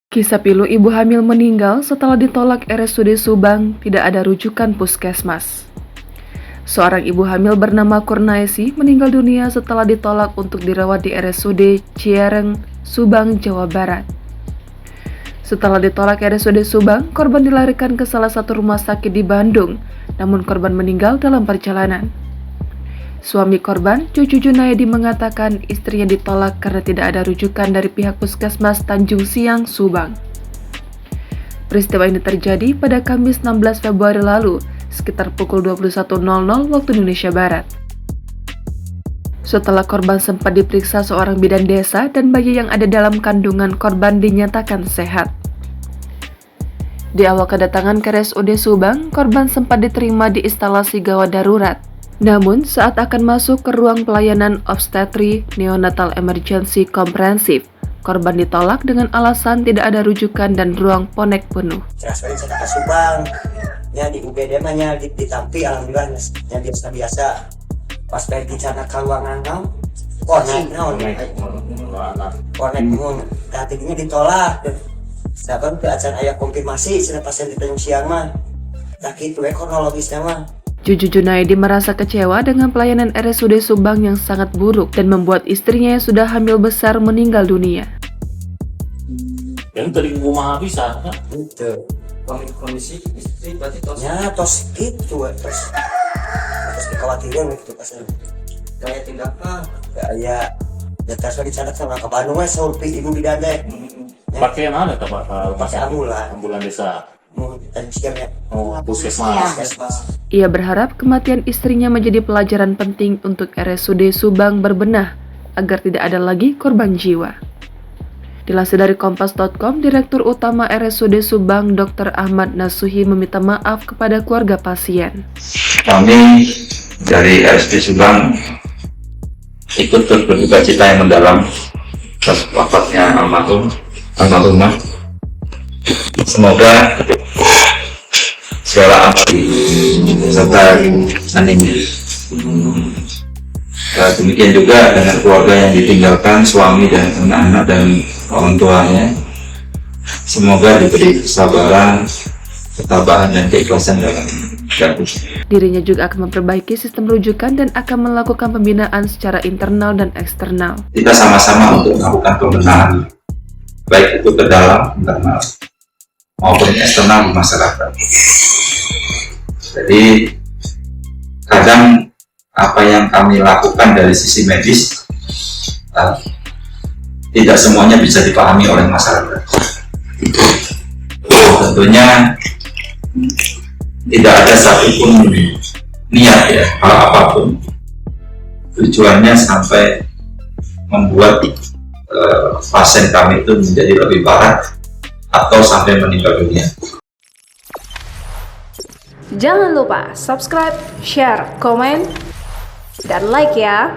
Kisah pilu ibu hamil meninggal setelah ditolak RSUD Subang, tidak ada rujukan puskesmas. Seorang ibu hamil bernama Kurnaisi meninggal dunia setelah ditolak untuk dirawat di RSUD Ciareng, Subang, Jawa Barat. Setelah ditolak RSUD Subang, korban dilarikan ke salah satu rumah sakit di Bandung, namun korban meninggal dalam perjalanan. Suami korban, Cucu Junaidi, mengatakan istrinya ditolak karena tidak ada rujukan dari pihak Puskesmas Tanjung Siang, Subang. Peristiwa ini terjadi pada Kamis 16 Februari lalu, sekitar pukul 21.00 waktu Indonesia Barat. Setelah korban sempat diperiksa seorang bidan desa dan bayi yang ada dalam kandungan korban dinyatakan sehat. Di awal kedatangan ke RSUD Subang, korban sempat diterima di instalasi gawat darurat. Namun, saat akan masuk ke ruang pelayanan obstetri neonatal emergency komprehensif, korban ditolak dengan alasan tidak ada rujukan dan ruang ponek penuh. Transferin saya ke Subang, ya di UGD mah ditampi alhamdulillah yang biasa. Pas pergi sana ke ruangan konek mun, tadinya ditolak. Sedangkan ke acara ayah konfirmasi sudah pasien di Tanjung Siang mah, tak itu kronologisnya mah. Cucu Junaidi merasa kecewa dengan pelayanan RSUD Subang yang sangat buruk dan membuat istrinya yang sudah hamil besar meninggal dunia. Yang tadi rumah bisa, kan? Itu Kondisi istri berarti tos gitu, terus kekhawatiran gitu pas kayak tindakan kayak transfer di sana sama ke Bandung seperti ibu bidan deh. Pakaian ada tak Pak? Pakai ambulan desa. Tanjung Siang ya. Oh, puskesmas. Ia berharap kematian istrinya menjadi pelajaran penting untuk RSUD Subang berbenah agar tidak ada lagi korban jiwa. Dilansir dari Kompas.com, Direktur Utama RSUD Subang Dr. Ahmad Nasuhi meminta maaf kepada keluarga pasien. Kami dari RSUD Subang ikut berduka cita yang mendalam atas wafatnya almarhumah. Semoga segala amal serta animnya. Demikian juga dengan keluarga yang ditinggalkan, suami dan anak-anak dan orang tuanya. Semoga diberi kesabaran, ketabahan dan keikhlasan dalam hidup. Dirinya juga akan memperbaiki sistem rujukan dan akan melakukan pembinaan secara internal dan eksternal. Kita sama-sama untuk melakukan pembenahan, baik itu ke dalam internal maupun eksternal di masyarakat. Jadi kadang apa yang kami lakukan dari sisi medis tidak semuanya bisa dipahami oleh masyarakat. Tentunya tidak ada satupun niat ya, hal apapun tujuannya sampai membuat pasien kami itu menjadi lebih parah atau sampai meninggal dunia. Jangan lupa subscribe, share, komen, dan like ya.